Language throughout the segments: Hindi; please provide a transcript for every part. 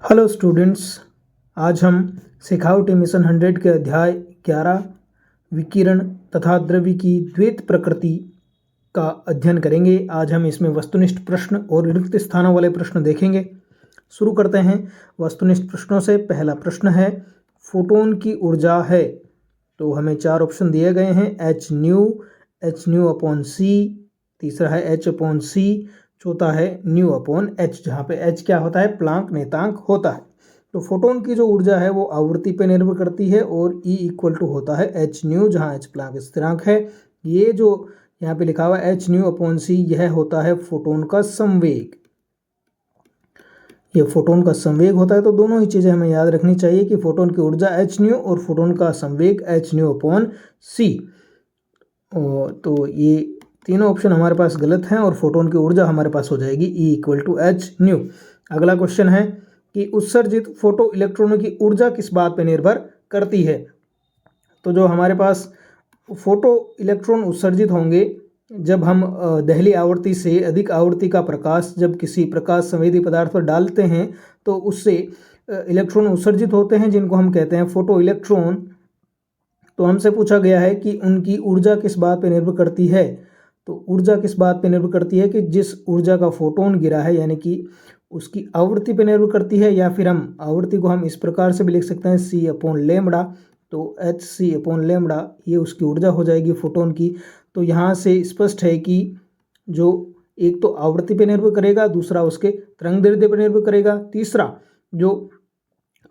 हेलो स्टूडेंट्स, आज हम सिखावटी मिशन 100 के अध्याय 11 विकिरण तथा द्रव्य की द्वैत प्रकृति का अध्ययन करेंगे। आज हम इसमें वस्तुनिष्ठ प्रश्न और रिक्त स्थानों वाले प्रश्न देखेंगे। शुरू करते हैं वस्तुनिष्ठ प्रश्नों से। पहला प्रश्न है, फोटोन की ऊर्जा है। तो हमें 4 ऑप्शन दिए गए हैं, एच न्यू अपॉन सी, तीसरा है एच अपॉन सी, चौथा है न्यू अपॉन एच, जहाँ पे एच क्या होता है, प्लांक नेतांक होता है। तो फोटोन की जो ऊर्जा है वो आवृत्ति पे निर्भर करती है और E इक्वल टू होता है एच न्यू, जहाँ एच प्लांक स्थिरांक है। ये जो यहाँ पे लिखा हुआ है एच न्यू अपॉन सी, यह होता है फोटोन का संवेग। ये फोटोन का संवेग होता है। तो दोनों ही चीज़ें हमें याद रखनी चाहिए कि फोटोन की ऊर्जा एच न्यू और फोटोन का संवेग एच न्यू अपॉन सी। तो ये तीनों ऑप्शन हमारे पास गलत हैं और फोटोन की ऊर्जा हमारे पास हो जाएगी E equal to H nu. अगला क्वेश्चन है कि उत्सर्जित फोटो इलेक्ट्रॉनों की ऊर्जा किस बात पर निर्भर करती है। तो जो हमारे पास फोटो इलेक्ट्रॉन उत्सर्जित होंगे, जब हम दहली आवृत्ति से अधिक आवृत्ति का प्रकाश जब किसी प्रकाश संवेदी पदार्थ पर डालते हैं तो उससे इलेक्ट्रॉन उत्सर्जित होते हैं, जिनको हम कहते हैं फोटो इलेक्ट्रॉन। तो हमसे पूछा गया है कि उनकी ऊर्जा किस बात पर निर्भर करती है। तो ऊर्जा किस बात पर निर्भर करती है कि जिस ऊर्जा का फोटोन गिरा है, यानी कि उसकी आवृत्ति पर निर्भर करती है, या फिर हम आवृत्ति को हम इस प्रकार से भी लिख सकते हैं सी अपॉन लेमड़ा। तो एच सी अपॉन लेमड़ा ये उसकी ऊर्जा हो जाएगी फोटोन की। तो यहाँ से स्पष्ट है कि जो एक तो आवृत्ति पर निर्भर करेगा, दूसरा उसके तरंगदैर्ध्य पर निर्भर करेगा, तीसरा जो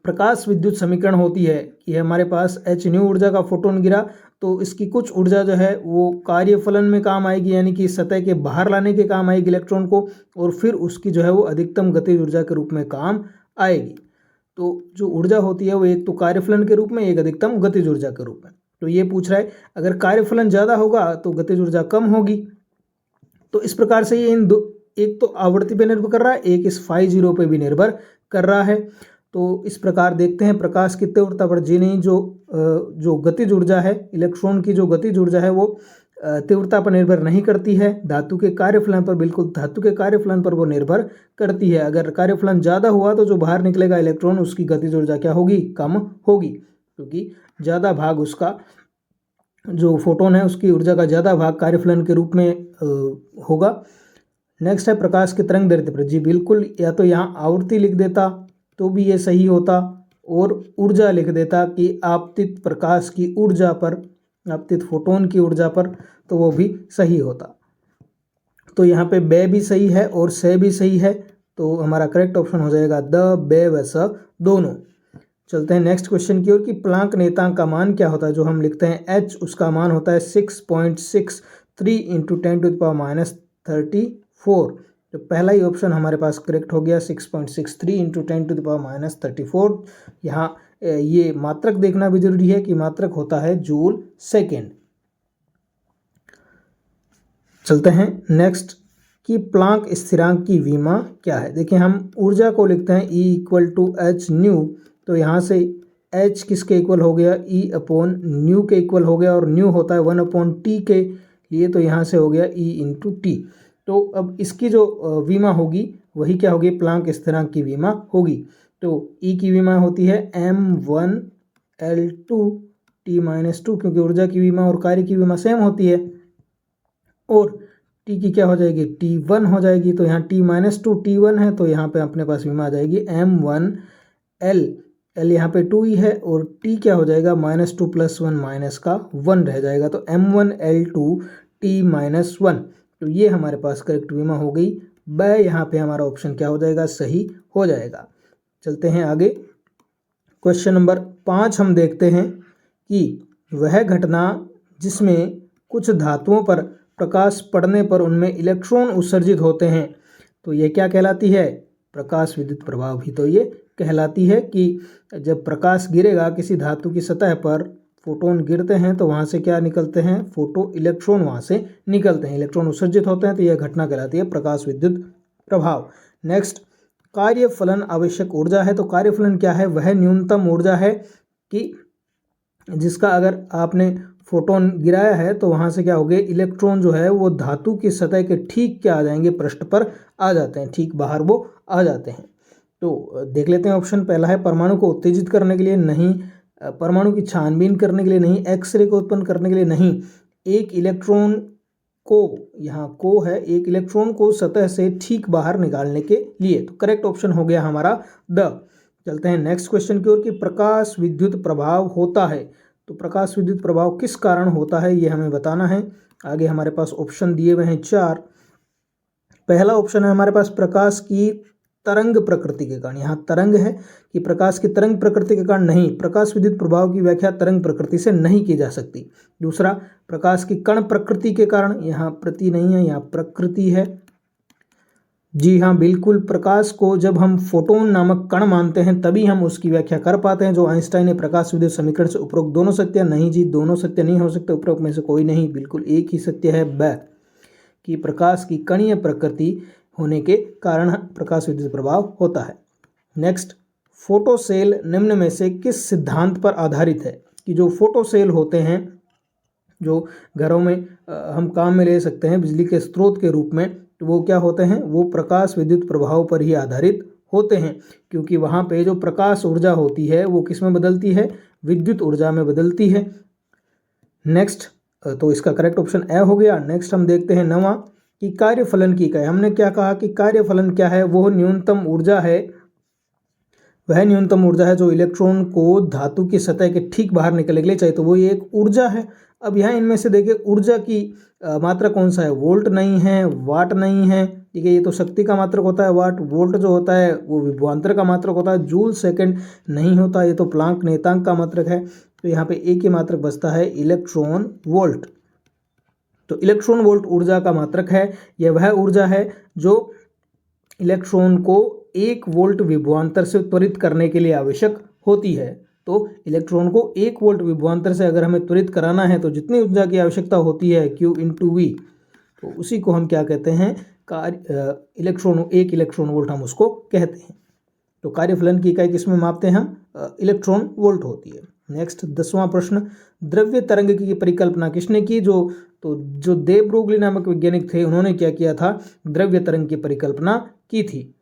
प्रकाश विद्युत समीकरण होती है कि हमारे पास एच न्यू ऊर्जा का फोटोन गिरा तो इसकी कुछ ऊर्जा जो है वो कार्यफलन में काम आएगी, यानी कि सतह के बाहर लाने के काम आएगी इलेक्ट्रॉन को, और फिर उसकी जो है वो अधिकतम गतिज ऊर्जा के रूप में काम आएगी। तो जो ऊर्जा होती है वो एक तो कार्यफलन के रूप में, एक अधिकतम गतिज ऊर्जा के रूप में। तो ये पूछ रहा है अगर कार्यफलन ज़्यादा होगा तो गतिज ऊर्जा कम होगी। तो इस प्रकार से ये इन दो, एक तो आवृत्ति पर निर्भर कर रहा है, एक इस फाई जीरो पर भी निर्भर कर रहा है। तो इस प्रकार देखते हैं प्रकाश की तीव्रता पर नहीं, जो गतिज ऊर्जा है इलेक्ट्रॉन की, जो गतिज ऊर्जा है वो तीव्रता पर निर्भर नहीं करती है, धातु के कार्यफलन पर, बिल्कुल धातु के कार्यफलन पर वो निर्भर करती है। अगर कार्यफलन ज़्यादा हुआ तो जो बाहर निकलेगा इलेक्ट्रॉन उसकी गतिज ऊर्जा क्या होगी, कम होगी, क्योंकि ज़्यादा भाग उसका जो फोटोन है उसकी ऊर्जा का ज़्यादा भाग कार्यफलन के रूप में होगा। नेक्स्ट है प्रकाश के तरंगदैर्ध्य पर। जी बिल्कुल, या तो यहाँ आवृत्ति लिख देता तो भी ये सही होता, और ऊर्जा लिख देता कि आपतित प्रकाश की ऊर्जा पर, आपतित फोटोन की ऊर्जा पर, तो वो भी सही होता। तो यहाँ पे बे भी सही है और से भी सही है, तो हमारा करेक्ट ऑप्शन हो जाएगा द, बे व स दोनों। चलते हैं नेक्स्ट क्वेश्चन की ओर कि प्लांक नेतांक का मान क्या होता है। जो हम लिखते हैं एच, उसका मान होता है 6.63 इंटू 10⁻34। तो पहला ही ऑप्शन हमारे पास करेक्ट हो गया, 6.63 इंटू 10⁻34। यहाँ ये मात्रक देखना भी जरूरी है कि मात्रक होता है जूल सेकेंड। चलते हैं नेक्स्ट कि प्लांक स्थिरांक की विमा क्या है। देखिए हम ऊर्जा को लिखते हैं E equal to H nu, तो यहाँ से H किसके इक्वल हो गया, E अपॉन न्यू के इक्वल हो गया, और न्यू होता है 1/T के लिए, तो यहाँ से हो गया E इंटू टी। तो अब इसकी जो विमा होगी वही क्या होगी, प्लांक स्थिरांक की विमा होगी। तो E की विमा होती है m1L2T-2, क्योंकि ऊर्जा की विमा और कार्य की विमा सेम होती है, और T की क्या हो जाएगी, T1 हो जाएगी। तो यहाँ T-2 T1 है, तो यहाँ पे अपने पास विमा आ जाएगी m1L, L यहाँ पे 2 ही है, और T क्या हो जाएगा, -2 + 1 माइनस का 1 रह जाएगा, तो m1L2T-1। तो ये हमारे पास करेक्ट विमा हो गई। ब यहाँ पे हमारा ऑप्शन क्या हो जाएगा, सही हो जाएगा। चलते हैं आगे, क्वेश्चन नंबर 5 हम देखते हैं कि वह घटना जिसमें कुछ धातुओं पर प्रकाश पड़ने पर उनमें इलेक्ट्रॉन उत्सर्जित होते हैं, तो ये क्या कहलाती है, प्रकाश विद्युत प्रभाव ही तो ये कहलाती है। कि जब प्रकाश गिरेगा किसी धातु की सतह पर, फोटोन गिरते हैं तो वहाँ से क्या निकलते हैं, फोटो इलेक्ट्रॉन वहाँ से निकलते हैं, इलेक्ट्रॉन उत्सर्जित होते हैं, तो यह घटना कहलाती है प्रकाश विद्युत प्रभाव। नेक्स्ट, कार्यफलन आवश्यक ऊर्जा है। तो कार्यफलन क्या है, वह न्यूनतम ऊर्जा है कि जिसका अगर आपने फोटोन गिराया है तो वहाँ से क्या हो गए, इलेक्ट्रॉन जो है वो धातु की सतह के ठीक क्या आ जाएंगे, पृष्ठ पर आ जाते हैं, ठीक बाहर वो आ जाते हैं। तो देख लेते हैं ऑप्शन पहला है परमाणु को उत्तेजित करने के लिए नहीं, परमाणु की छानबीन करने के लिए नहीं, एक्सरे को उत्पन्न करने के लिए नहीं, एक इलेक्ट्रॉन को, यहाँ को है, एक इलेक्ट्रॉन को सतह से ठीक बाहर निकालने के लिए। तो करेक्ट ऑप्शन हो गया हमारा द। चलते हैं नेक्स्ट क्वेश्चन की ओर कि प्रकाश विद्युत प्रभाव होता है। तो प्रकाश विद्युत प्रभाव किस कारण होता है ये हमें बताना है। आगे हमारे पास ऑप्शन दिए हुए हैं 4। पहला ऑप्शन है हमारे पास प्रकाश की तरंग प्रकृति के कारण। यहाँ तरंग है कि प्रकाश की तरंग प्रकृति के कारण नहीं, प्रकाश विद्युत प्रभाव की व्याख्या तरंग प्रकृति से नहीं की जा सकती। दूसरा, प्रकाश की कण प्रकृति के कारण। यहाँ प्रति नहीं है, यहाँ प्रकृति है। जी हाँ, बिल्कुल, प्रकाश को जब हम फोटोन नामक कण मानते हैं तभी हम उसकी व्याख्या कर पाते हैं। जो आइंस्टाइन ने प्रकाश विद्युत समीकरण से उपरोक्त दोनों सत्य। नहीं जी, दोनों सत्य नहीं हो सकते, उपरोक्त में से कोई नहीं, बिल्कुल एक ही सत्य है ब, कि प्रकाश की कणीय प्रकृति होने के कारण प्रकाश विद्युत प्रभाव होता है। नेक्स्ट, फोटो सेल निम्न में से किस सिद्धांत पर आधारित है। कि जो फोटो सेल होते हैं, जो घरों में हम काम में ले सकते हैं बिजली के स्रोत के रूप में, तो वो क्या होते हैं, वो प्रकाश विद्युत प्रभाव पर ही आधारित होते हैं, क्योंकि वहाँ पे जो प्रकाश ऊर्जा होती है वो किस में बदलती है, विद्युत ऊर्जा में बदलती है। नेक्स्ट, तो इसका करेक्ट ऑप्शन ए हो गया। नेक्स्ट हम देखते हैं 9वां कि कार्यफलन की इकाई। हमने क्या कहा कि कार्यफलन क्या है, वो न्यूनतम ऊर्जा है, वह न्यूनतम ऊर्जा है जो इलेक्ट्रॉन को धातु की सतह के ठीक बाहर निकलने के लिए चाहिए। तो वो ये एक ऊर्जा है। अब यहाँ इनमें से देखिए ऊर्जा की मात्रा कौन सा है, वोल्ट नहीं है, वाट नहीं है, ठीक है, ये तो शक्ति का मात्रक होता है वाट। वोल्ट जो होता है वो विभवांतर का मात्रक होता है, जूल सेकंड नहीं होता, ये तो प्लांक नियतांक का मात्रक है। तो यहाँ पे एक ही मात्रक बचता है इलेक्ट्रॉन वोल्ट। तो इलेक्ट्रॉन वोल्ट ऊर्जा का मात्रक है। यह वह ऊर्जा है जो इलेक्ट्रॉन को 1 वोल्ट विभवांतर से त्वरित करने के लिए आवश्यक होती है। तो इलेक्ट्रॉन को 1 वोल्ट विभवांतर से अगर हमें त्वरित कराना है तो जितनी ऊर्जा की आवश्यकता होती है Q × V, तो उसी को हम क्या कहते हैं, एक इलेक्ट्रॉन वोल्ट हम उसको कहते हैं। तो कार्यफलन की इकाई किसमें मापते हैं हम, इलेक्ट्रॉन वोल्ट होती है। नेक्स्ट 10वां प्रश्न, द्रव्य तरंग की परिकल्पना किसने की। जो दे ब्रोगली नामक वैज्ञानिक थे, उन्होंने क्या किया था, द्रव्य तरंग की परिकल्पना की थी।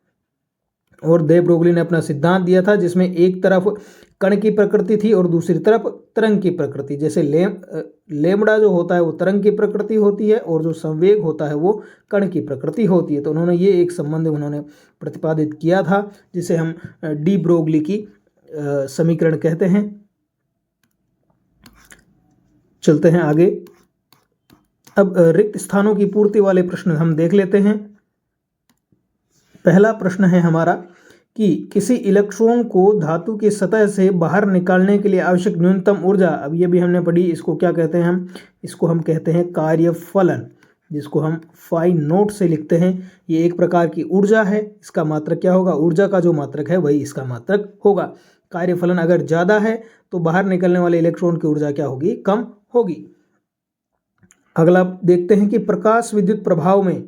और दे ब्रोगली ने अपना सिद्धांत दिया था जिसमें एक तरफ कण की प्रकृति थी और दूसरी तरफ तरंग की प्रकृति। जैसे लेमड़ा जो होता है वो तरंग की प्रकृति होती है और जो संवेग होता है वो कण की प्रकृति होती है। तो उन्होंने ये एक संबंध उन्होंने प्रतिपादित किया था जिसे हम डी ब्रोगली की समीकरण कहते हैं। चलते हैं आगे। अब रिक्त स्थानों की पूर्ति वाले प्रश्न हम देख लेते हैं। पहला प्रश्न है हमारा कि किसी इलेक्ट्रॉन को धातु की सतह से बाहर निकालने के लिए आवश्यक न्यूनतम ऊर्जा। अब ये भी हमने पढ़ी, इसको क्या कहते हैं हम, इसको हम कहते हैं कार्यफलन, जिसको हम फाई नोट से लिखते हैं। ये एक प्रकार की ऊर्जा है। इसका मात्रक क्या होगा, ऊर्जा का जो मात्रक है वही इसका मात्रक होगा। कार्यफलन अगर ज़्यादा है तो बाहर निकलने वाले इलेक्ट्रॉन की ऊर्जा क्या होगी, कम होगी। अगला देखते हैं कि प्रकाश विद्युत प्रभाव में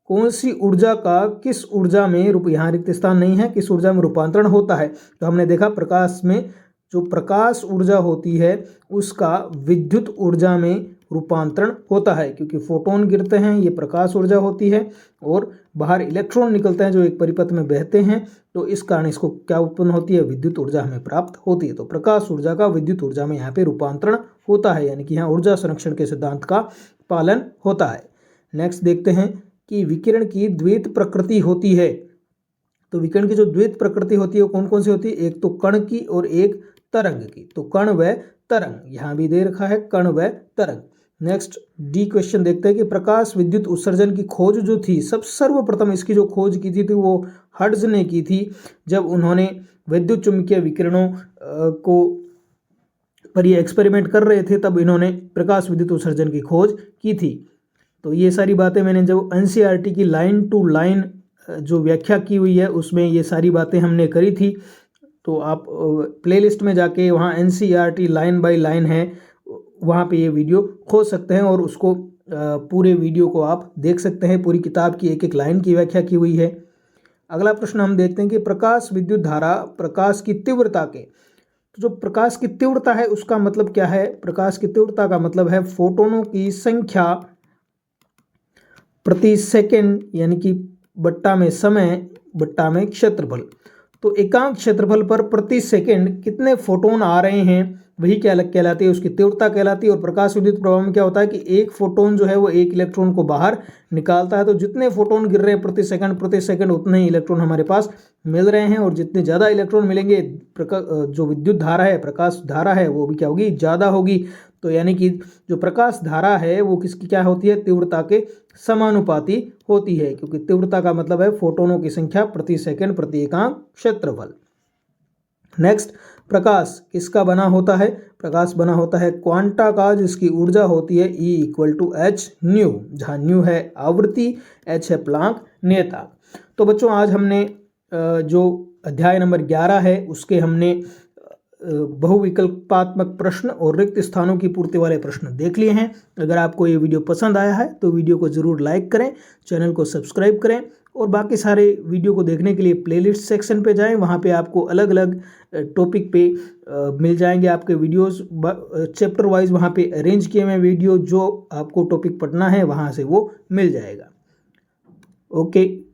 कौन सी ऊर्जा का किस ऊर्जा में, यहाँ रिक्त स्थान नहीं है, किस ऊर्जा में रूपांतरण होता है। तो हमने देखा प्रकाश में जो प्रकाश ऊर्जा होती है उसका विद्युत ऊर्जा में रूपांतरण होता है, क्योंकि फोटोन गिरते हैं, ये प्रकाश ऊर्जा होती है, और बाहर इलेक्ट्रॉन निकलते हैं जो एक परिपथ में बहते हैं। तो इस कारण इसको क्या उत्पन्न होती है, विद्युत ऊर्जा हमें प्राप्त होती है। तो प्रकाश ऊर्जा का विद्युत ऊर्जा में यहाँ पे रूपांतरण होता है, यानी कि यहाँ ऊर्जा संरक्षण के सिद्धांत का पालन होता है। नेक्स्ट देखते हैं कि विकिरण की द्वैत प्रकृति होती है। तो विकिरण की जो द्वैत प्रकृति होती है वो कौन कौन सी होती है, एक तो कण की और एक तरंग की। तो कण व तरंग, यहाँ भी दे रखा है कण व तरंग। नेक्स्ट डी क्वेश्चन देखते हैं कि प्रकाश विद्युत उत्सर्जन की खोज जो थी, सर्वप्रथम इसकी जो खोज की थी वो हर्ट्ज ने की थी, जब उन्होंने विद्युत चुंबकीय विकिरणों को पर ये एक्सपेरिमेंट कर रहे थे, तब इन्होंने प्रकाश विद्युत उत्सर्जन की खोज की थी। तो ये सारी बातें मैंने जब एनसीईआरटी की लाइन टू लाइन जो व्याख्या की हुई है उसमें ये सारी बातें हमने करी थी। तो आप प्लेलिस्ट में जाके वहाँ एनसीईआरटी लाइन बाय लाइन है, वहाँ पे ये वीडियो खोज सकते हैं और उसको पूरे वीडियो को आप देख सकते हैं। पूरी किताब की एक एक लाइन की व्याख्या की हुई है। अगला प्रश्न हम देखते हैं कि प्रकाश विद्युत धारा प्रकाश की तीव्रता के, तो जो प्रकाश की तीव्रता है उसका मतलब क्या है। प्रकाश की तीव्रता का मतलब है फोटोनों की संख्या प्रति सेकंड, यानी कि बट्टा में समय बट्टा में क्षेत्रफल। तो एकांक क्षेत्रफल पर प्रति सेकंड कितने फोटोन आ रहे हैं वही क्या कहलाती है, उसकी तीव्रता कहलाती है। और प्रकाश विद्युत प्रभाव में क्या होता है कि एक फोटोन जो है वो एक इलेक्ट्रॉन को बाहर निकालता है। तो जितने फोटोन गिर रहे हैं प्रति सेकंड उतने ही इलेक्ट्रॉन हमारे पास मिल रहे हैं, और जितने ज़्यादा इलेक्ट्रॉन मिलेंगे जो विद्युत धारा है, प्रकाश धारा है, वो भी क्या होगी, ज़्यादा होगी। तो यानी कि जो प्रकाश धारा है वो किसकी क्या होती है, तीव्रता के समानुपाती होती है, क्योंकि तीव्रता का मतलब है फोटोनों की संख्या प्रति सेकंड प्रति एकांक क्षेत्रफल। नेक्स्ट, प्रकाश किसका बना होता है, प्रकाश बना होता है क्वांटा का, जिसकी ऊर्जा होती है E = h/ν, जहाँ न्यू है आवृत्ति, h है प्लांक नियतांक। तो बच्चों आज हमने जो अध्याय नंबर 11 है उसके हमने बहुविकल्पात्मक प्रश्न और रिक्त स्थानों की पूर्ति वाले प्रश्न देख लिए हैं। अगर आपको ये वीडियो पसंद आया है तो वीडियो को ज़रूर लाइक करें, चैनल को सब्सक्राइब करें, और बाकी सारे वीडियो को देखने के लिए प्लेलिस्ट सेक्शन पे जाएं। वहाँ पे आपको अलग अलग टॉपिक पे मिल जाएंगे आपके वीडियोस, चैप्टर वाइज वहाँ पे अरेंज किए हुए वीडियो, जो आपको टॉपिक पढ़ना है वहाँ से वो मिल जाएगा। ओके।